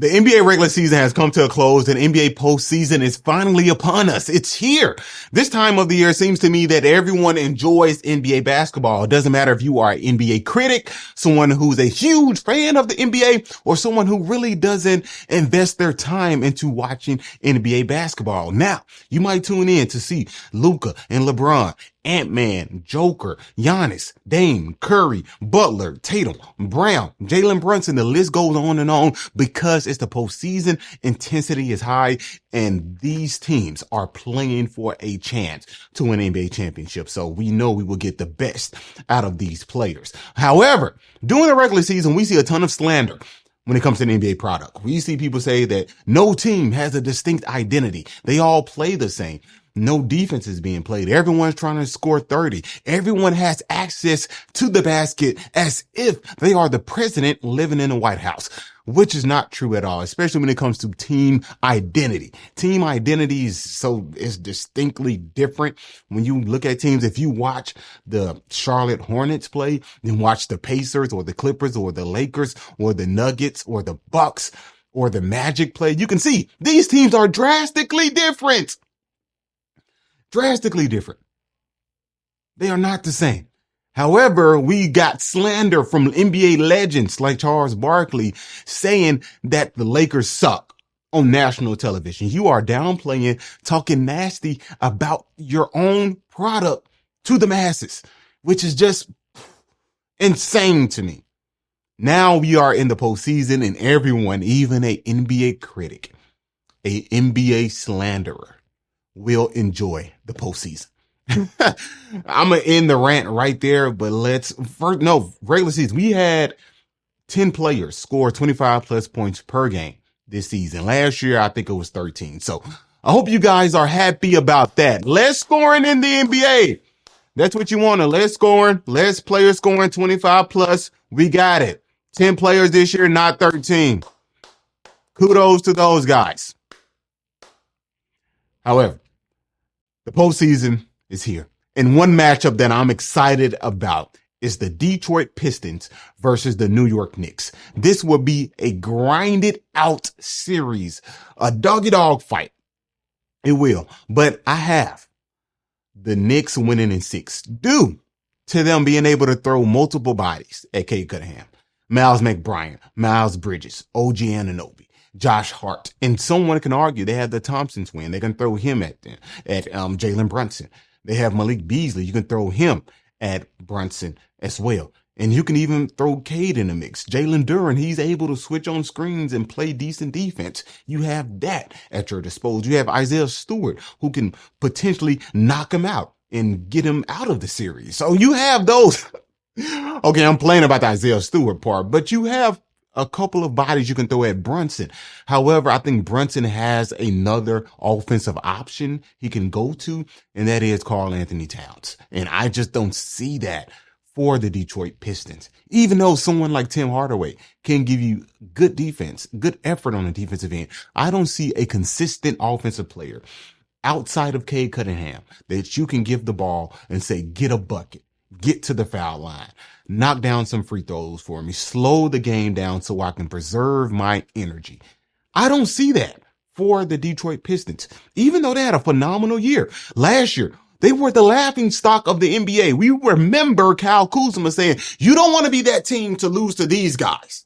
The NBA regular season has come to a close and NBA postseason is finally upon us. It's here. This time of the year seems to me that everyone enjoys NBA basketball. It doesn't matter if you are an NBA critic, someone who's a huge fan of the NBA, or someone who really doesn't invest their time into watching NBA basketball. Now, you might tune in to see Luka and LeBron, Ant-Man, Joker, Giannis, Dame, Curry, Butler, Tatum, Brown, Jalen Brunson. The list goes on and on because it's the postseason. Intensity is high and these teams are playing for a chance to win NBA championship. So we know we will get the best out of these players. However, during the regular season, we see a ton of slander when it comes to an NBA product. We see people say that no team has a distinct identity. They all play the same. No defense is being played. Everyone's trying to score 30. Everyone has access to the basket as if they are the president living in the White House, which is not true at all, especially when it comes to team identity. Team identity is distinctly different. When you look at teams, if you watch the Charlotte Hornets play, then watch the Pacers or the Clippers or the Lakers or the Nuggets or the Bucks or the Magic play, you can see these teams are drastically different. Drastically different. They are not the same. However, we got slander from NBA legends like Charles Barkley saying that the Lakers suck on national television. You are downplaying, talking nasty about your own product to the masses, which is just insane to me. Now we are in the postseason and everyone, even an NBA critic, a NBA slanderer, will enjoy the postseason. I'm going to end the rant right there, but regular season. We had 10 players score 25 plus points per game this season. Last year, I think it was 13. So I hope you guys are happy about that. Less scoring in the NBA. That's what you want. Less scoring, less players scoring 25 plus. We got it. 10 players this year, not 13. Kudos to those guys. However, the postseason is here. And one matchup that I'm excited about is the Detroit Pistons versus the New York Knicks. This will be a grinded out series, a dog fight. It will. But I have the Knicks winning in 6 due to them being able to throw multiple bodies at Cade Cunningham, Miles McBride, Miles Bridges, OG Anunoby, Josh Hart, and someone can argue they have the Thompson twin. They can throw him at Jalen Brunson. They have Malik Beasley. You can throw him at Brunson as well. And you can even throw Cade in the mix. Jalen Duren, he's able to switch on screens and play decent defense. You have that at your disposal. You have Isaiah Stewart, who can potentially knock him out and get him out of the series. So you have those. Okay, I'm playing about the Isaiah Stewart part, but you have a couple of bodies you can throw at Brunson. However, I think Brunson has another offensive option he can go to, and that is Karl-Anthony Towns. And I just don't see that for the Detroit Pistons. Even though someone like Tim Hardaway can give you good defense, good effort on the defensive end, I don't see a consistent offensive player outside of Cade Cunningham that you can give the ball and say, get a bucket, get to the foul line, knock down some free throws for me, slow the game down so I can preserve my energy. I don't see that for the Detroit Pistons, even though they had a phenomenal year. Last year, they were the laughing stock of the NBA. We remember Kyle Kuzma saying, you don't want to be that team to lose to these guys.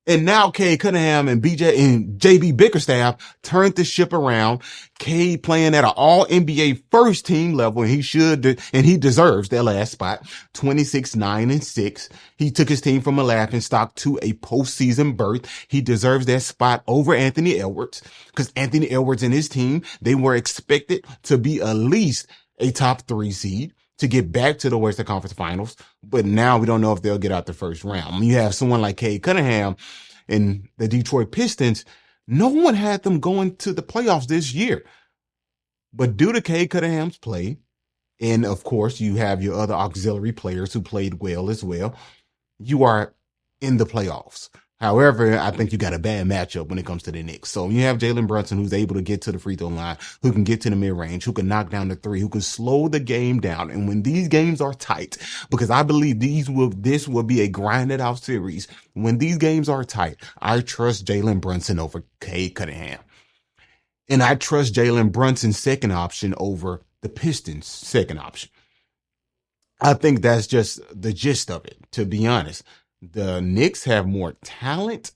And now Cade Cunningham and JB Bickerstaff turned the ship around. Cade playing at an all NBA first team level, and he deserves that last spot. 26-9-6. He took his team from a laughing stock to a postseason berth. He deserves that spot over Anthony Edwards, because Anthony Edwards and his team, they were expected to be at least a top 3 seed to get back to the Western Conference Finals. But now we don't know if they'll get out the first round. When you have someone like Cade Cunningham and the Detroit Pistons, no one had them going to the playoffs this year. But due to Cade Cunningham's play, and of course you have your other auxiliary players who played well as well, you are in the playoffs. However, I think you got a bad matchup when it comes to the Knicks. So you have Jalen Brunson, who's able to get to the free throw line, who can get to the mid range, who can knock down the three, who can slow the game down. And when these games are tight, because I believe this will be a grinded out series. When these games are tight, I trust Jalen Brunson over Cade Cunningham. And I trust Jalen Brunson's second option over the Pistons' second option. I think that's just the gist of it, to be honest. The Knicks have more talent,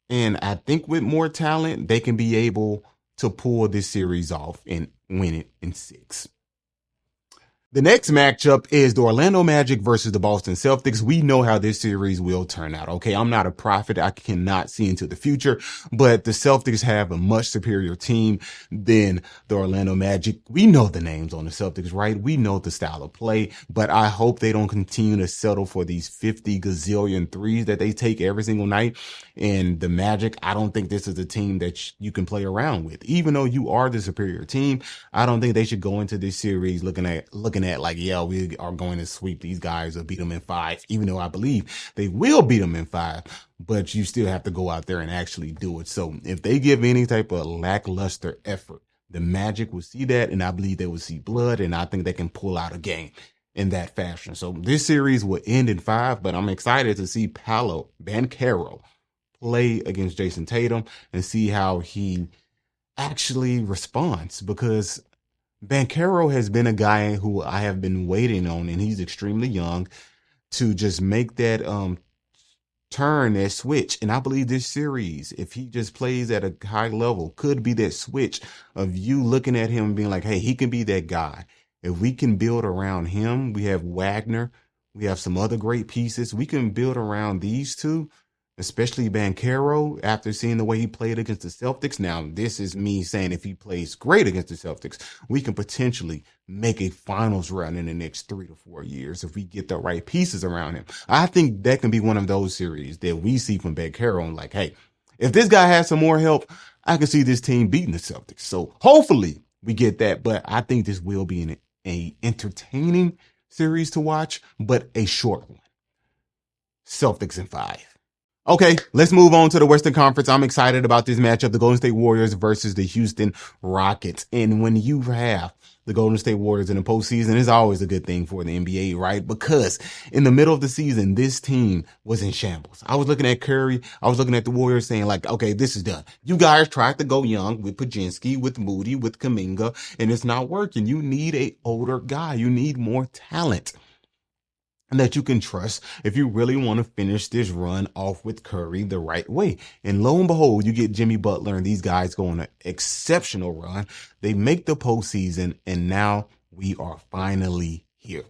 and I think with more talent, they can be able to pull this series off and win it in 6. The next matchup is the Orlando Magic versus the Boston Celtics. We know how this series will turn out. Okay, I'm not a prophet. I cannot see into the future, but the Celtics have a much superior team than the Orlando Magic. We know the names on the Celtics, right? We know the style of play, but I hope they don't continue to settle for these 50 gazillion threes that they take every single night. And the Magic, I don't think this is a team that you can play around with. Even though you are the superior team, I don't think they should go into this series looking at like, yeah, we are going to sweep these guys or beat them in 5, even though I believe they will beat them in 5, but you still have to go out there and actually do it. So if they give any type of lackluster effort, the Magic will see that, and I believe they will see blood, and I think they can pull out a game in that fashion. So this series will end in 5, but I'm excited to see Paolo Banchero play against Jason Tatum and see how he actually responds, because Banchero has been a guy who I have been waiting on, and he's extremely young, to just make that turn, that switch. And I believe this series, if he just plays at a high level, could be that switch of you looking at him and being like, hey, he can be that guy. If we can build around him, we have Wagner, we have some other great pieces. We can build around these two, especially Banchero, after seeing the way he played against the Celtics. Now, this is me saying if he plays great against the Celtics, we can potentially make a finals run in the next 3 to 4 years if we get the right pieces around him. I think that can be one of those series that we see from Banchero and like, hey, if this guy has some more help, I can see this team beating the Celtics. So hopefully we get that, but I think this will be an entertaining series to watch, but a short one. Celtics in 5. Okay, let's move on to the Western Conference. I'm excited about this matchup, the Golden State Warriors versus the Houston Rockets. And when you have the Golden State Warriors in the postseason, it's always a good thing for the NBA, right? Because in the middle of the season, this team was in shambles. I was looking at Curry. I was looking at the Warriors saying like, okay, this is done. You guys tried to go young with Podziemski, with Moody, with Kuminga, and it's not working. You need an older guy. You need more talent and that you can trust if you really want to finish this run off with Curry the right way. And lo and behold, you get Jimmy Butler and these guys go on an exceptional run. They make the postseason, and now we are finally here.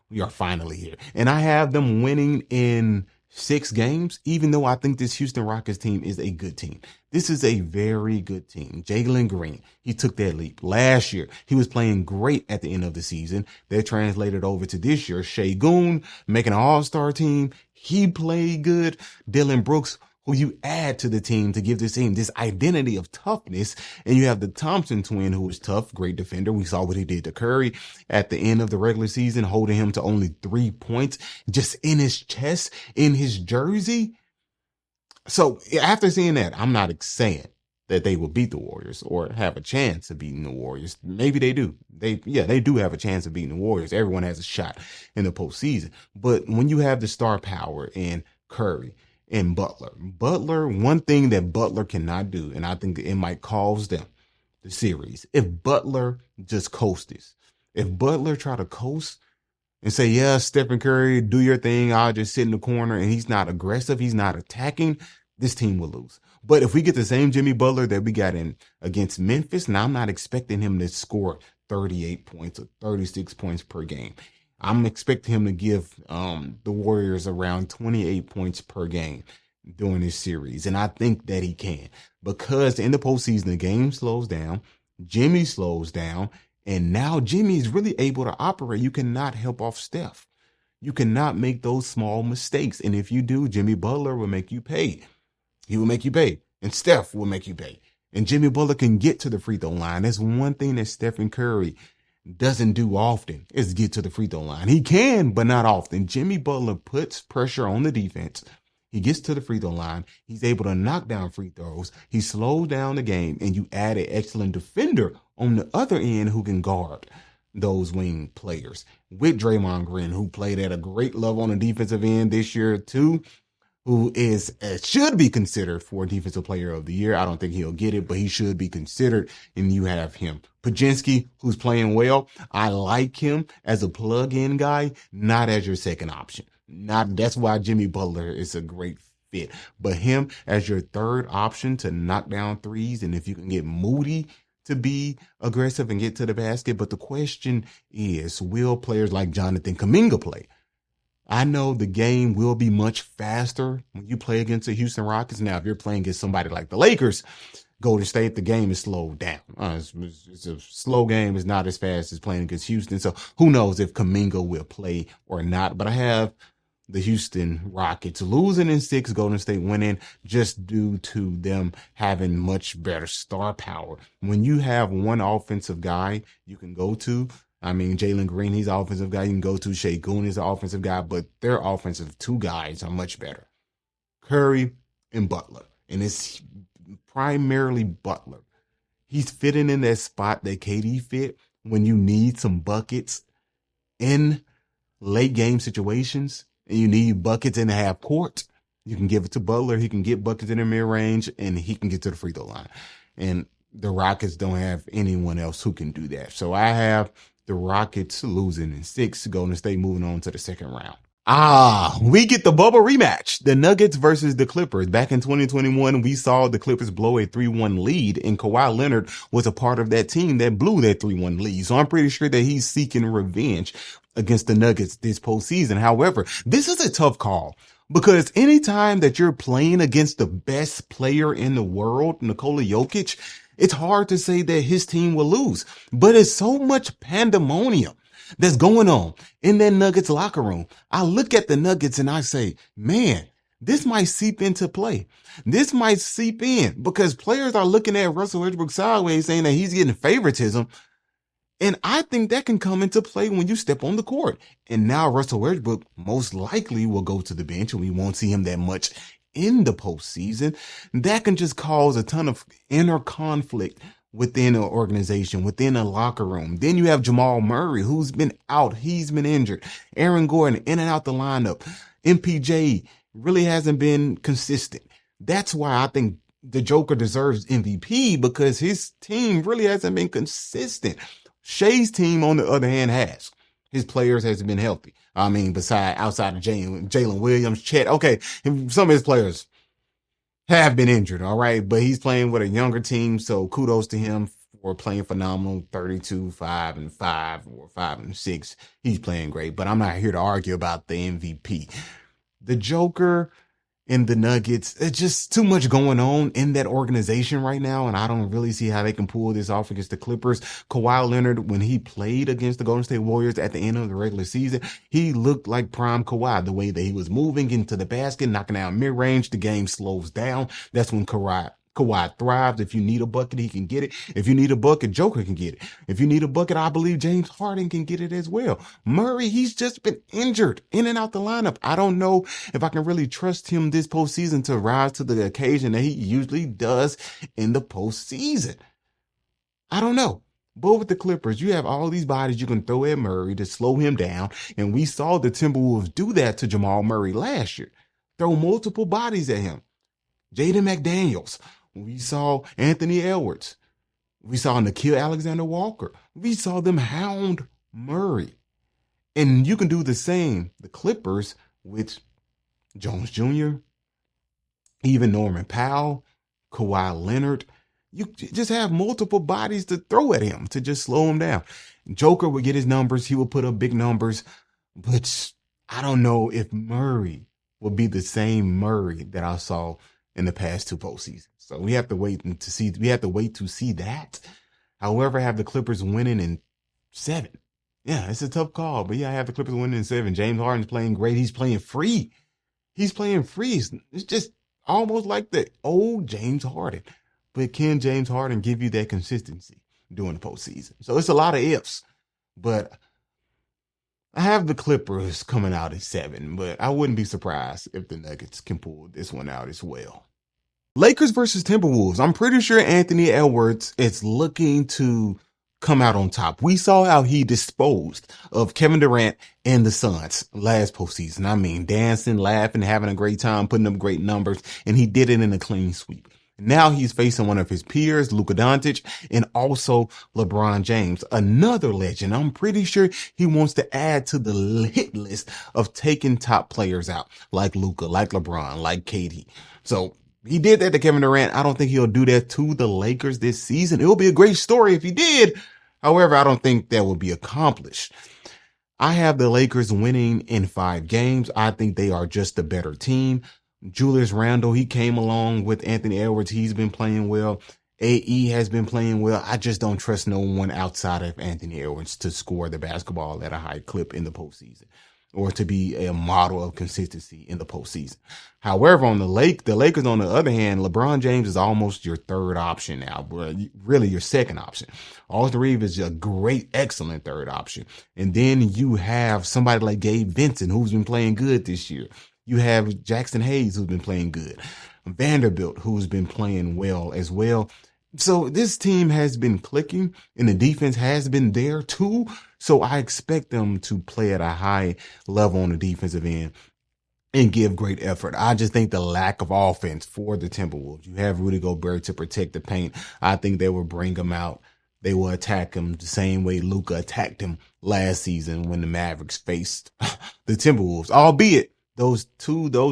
We are finally here. And I have them winning in 6 games, even though I think this Houston Rockets team is a good team. This is a very good team. Jalen Green, he took that leap. Last year, he was playing great at the end of the season. That translated over to this year. Şengün making an all-star team. He played good. Dylan Brooks, who you add to the team to give this team this identity of toughness. And you have the Thompson twin, who is tough, great defender. We saw what he did to Curry at the end of the regular season, holding him to only 3 points just in his chest, in his jersey. So after seeing that, I'm not saying that they will beat the Warriors or have a chance of beating the Warriors. Maybe they do. They do have a chance of beating the Warriors. Everyone has a shot in the postseason. But when you have the star power in Curry and Butler, one thing that Butler cannot do, and I think it might cause them the series, if Butler just coasts, if Butler try to coast and say, yeah, Stephen Curry, do your thing, I'll just sit in the corner, and he's not aggressive, he's not attacking, this team will lose. But if we get the same Jimmy Butler that we got in against Memphis, now I'm not expecting him to score 38 points or 36 points per game. I'm expecting him to give the Warriors around 28 points per game during this series. And I think that he can, because in the postseason, the game slows down, Jimmy slows down, and now Jimmy is really able to operate. You cannot help off Steph. You cannot make those small mistakes. And if you do, Jimmy Butler will make you pay. He will make you pay. And Steph will make you pay. And Jimmy Butler can get to the free throw line. That's one thing that Stephen Curry doesn't do often, is get to the free throw line. He can, but not often. Jimmy Butler puts pressure on the defense. He gets to the free throw line. He's able to knock down free throws. He slows down the game, and you add an excellent defender on the other end who can guard those wing players with Draymond Green, who played at a great level on the defensive end this year too, who is should be considered for Defensive Player of the Year. I don't think he'll get it, but he should be considered, and you have him. Podziemski, who's playing well. I like him as a plug-in guy, not as your second option. That's why Jimmy Butler is a great fit. But him as your third option to knock down threes, and if you can get Moody to be aggressive and get to the basket. But the question is, will players like Jonathan Kuminga play? I know the game will be much faster when you play against the Houston Rockets. Now, if you're playing against somebody like the Lakers, Golden State, the game is slowed down. It's a slow game. It's not as fast as playing against Houston. So who knows if Kuminga will play or not. But I have the Houston Rockets losing in 6, Golden State winning, just due to them having much better star power. When you have one offensive guy you can go to, I mean, Jalen Green, he's an offensive guy you can go to. Şengün is an offensive guy, but their offensive two guys are much better. Curry and Butler. And it's primarily Butler. He's fitting in that spot that KD fit when you need some buckets in late game situations and you need buckets in the half court. You can give it to Butler. He can get buckets in the mid range and he can get to the free throw line. And the Rockets don't have anyone else who can do that. So I have the Rockets losing in 6, Golden State moving on to the second round. We get the bubble rematch. The Nuggets versus the Clippers. Back in 2021, we saw the Clippers blow a 3-1 lead, and Kawhi Leonard was a part of that team that blew that 3-1 lead. So I'm pretty sure that he's seeking revenge against the Nuggets this postseason. However, this is a tough call because anytime that you're playing against the best player in the world, Nikola Jokic, it's hard to say that his team will lose, but it's so much pandemonium that's going on in that Nuggets locker room. I look at the Nuggets and I say, man, this might seep into play. This might seep in because players are looking at Russell Westbrook sideways saying that he's getting favoritism. And I think that can come into play when you step on the court. And now Russell Westbrook most likely will go to the bench and we won't see him that much in the postseason. That can just cause a ton of inner conflict within an organization, within a locker room. Then you have Jamal Murray, who's been out. He's been injured. Aaron Gordon in and out the lineup. MPJ really hasn't been consistent. That's why I think the Joker deserves MVP because his team really hasn't been consistent. Shea's team, on the other hand, has. His players hasn't been healthy. I mean, outside of Jalen Williams, Chet. Okay, some of his players have been injured, all right? But he's playing with a younger team, so kudos to him for playing phenomenal. 32, 5-5, or 5-6. He's playing great, but I'm not here to argue about the MVP. The Joker and the Nuggets, it's just too much going on in that organization right now, and I don't really see how they can pull this off against the Clippers. Kawhi Leonard, when he played against the Golden State Warriors at the end of the regular season, he looked like prime Kawhi, the way that he was moving into the basket, knocking out mid-range. The game slows down. That's when Kawhi thrives. If you need a bucket, he can get it. If you need a bucket, Joker can get it. If you need a bucket, I believe James Harden can get it as well. Murray, he's just been injured in and out the lineup. I don't know if I can really trust him this postseason to rise to the occasion that he usually does in the postseason. I don't know. But with the Clippers, you have all these bodies you can throw at Murray to slow him down. And we saw the Timberwolves do that to Jamal Murray last year. Throw multiple bodies at him. Jaden McDaniels. We saw Anthony Edwards. We saw Nickeil Alexander-Walker. We saw them hound Murray. And you can do the same, the Clippers, with Jones Jr., even Norman Powell, Kawhi Leonard. You just have multiple bodies to throw at him to just slow him down. Joker will get his numbers. He will put up big numbers. But I don't know if Murray will be the same Murray that I saw in the past 2 postseasons. So we have to wait to see. We have to wait to see that. However, I have the Clippers winning in 7. Yeah, it's a tough call, but yeah, I have the Clippers winning in 7. James Harden's playing great. He's playing free. He's playing free. It's just almost like the old James Harden. But can James Harden give you that consistency during the postseason? So it's a lot of ifs, but I have the Clippers coming out at 7, but I wouldn't be surprised if the Nuggets can pull this one out as well. Lakers versus Timberwolves. I'm pretty sure Anthony Edwards is looking to come out on top. We saw how he disposed of Kevin Durant and the Suns last postseason. I mean, dancing, laughing, having a great time, putting up great numbers, and he did it in a clean sweep. Now he's facing one of his peers, Luka Doncic, and also LeBron James, another legend. I'm pretty sure he wants to add to the hit list of taking top players out, like Luka, like LeBron, like KD. So he did that to Kevin Durant. I don't think he'll do that to the Lakers this season. It will be a great story if he did. However, I don't think that will be accomplished. I have the Lakers winning in 5 games. I think they are just a better team. Julius Randle, he came along with Anthony Edwards. He's been playing well. AE has been playing well. I just don't trust no one outside of Anthony Edwards to score the basketball at a high clip in the postseason, or to be a model of consistency in the postseason. However, on the Lakers, on the other hand, LeBron James is almost your third option now, but really your second option. Austin Reeves is a great, excellent third option. And then you have somebody like Gabe Vincent, who's been playing good this year. You have Jackson Hayes, who's been playing good. Vanderbilt, who's been playing well as well. So this team has been clicking, and the defense has been there too. So I expect them to play at a high level on the defensive end and give great effort. I just think the lack of offense for the Timberwolves. You have Rudy Gobert to protect the paint. I think they will bring him out. They will attack him the same way Luka attacked him last season when the Mavericks faced the Timberwolves, albeit those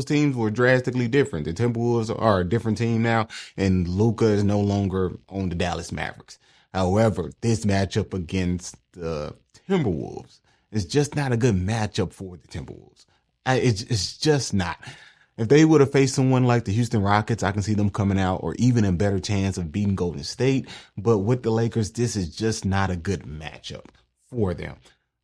teams were drastically different. The Timberwolves are a different team now, and Luka is no longer on the Dallas Mavericks. However, this matchup against the Timberwolves is just not a good matchup for the Timberwolves. It's just not. If they would have faced someone like the Houston Rockets, I can see them coming out or even a better chance of beating Golden State. But with the Lakers, this is just not a good matchup for them.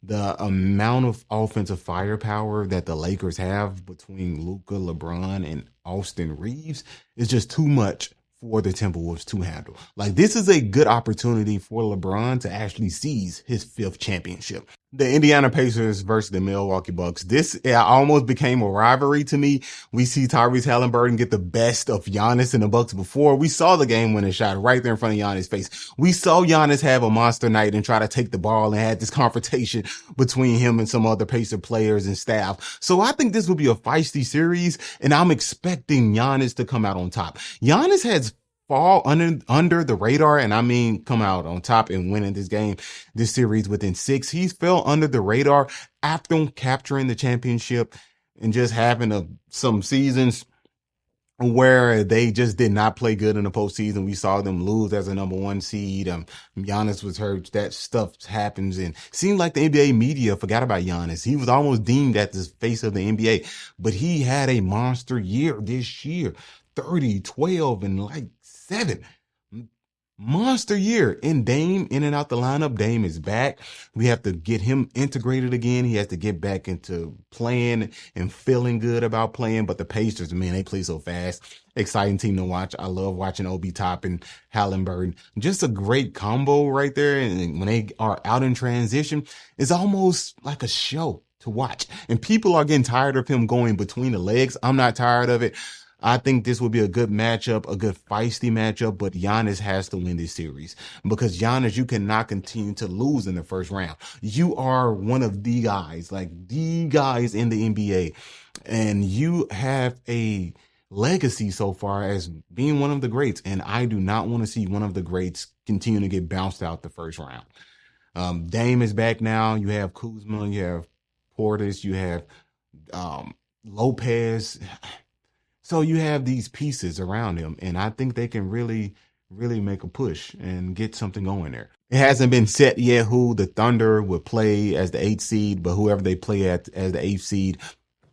The amount of offensive firepower that the Lakers have between Luka, LeBron, and Austin Reeves is just too much for the Timberwolves to handle. Like, this is a good opportunity for LeBron to actually seize his 5th championship. The Indiana Pacers versus the Milwaukee Bucks. This almost became a rivalry to me. We see Tyrese Halliburton get the best of Giannis and the Bucks before. We saw the game-winning shot right there in front of Giannis' face. We saw Giannis have a monster night and try to take the ball and had this confrontation between him and some other Pacer players and staff. So I think this will be a feisty series, and I'm expecting Giannis to come out on top. Giannis has fall under the radar, and I mean come out on top and winning this series within 6. He's fell under the radar after capturing the championship and just having some seasons where they just did not play good in the postseason. We saw them lose as a number 1 seed. Giannis was hurt. That stuff happens, and seemed like the NBA media forgot about Giannis. He was almost deemed at the face of the NBA, but he had a monster year this year. 30, 12, and like 7. Monster year. And Dame in and out the lineup. Dame is back. We have to get him integrated again. He has to get back into playing and feeling good about playing. But the Pacers, man, they play so fast. Exciting team to watch. I love watching Obi Toppin, Halliburton. Just a great combo right there. And when they are out in transition, it's almost like a show to watch. And people are getting tired of him going between the legs. I'm not tired of it. I think this will be a good matchup, a good feisty matchup, but Giannis has to win this series because Giannis, you cannot continue to lose in the first round. You are one of the guys, like the guys in the NBA, and you have a legacy so far as being one of the greats. And I do not want to see one of the greats continue to get bounced out the first round. Dame is back now. You have Kuzma, you have Portis, you have Lopez. So you have these pieces around him, and I think they can really, really make a push and get something going there. It hasn't been set yet who the Thunder would play as the 8th seed, but whoever they play as the 8th seed,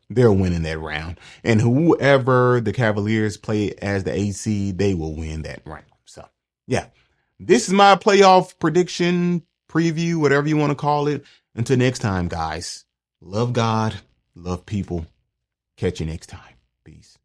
they're winning that round. And whoever the Cavaliers play as the 8th seed, they will win that round. So, yeah, this is my playoff prediction, preview, whatever you want to call it. Until next time, guys, love God, love people. Catch you next time. Peace.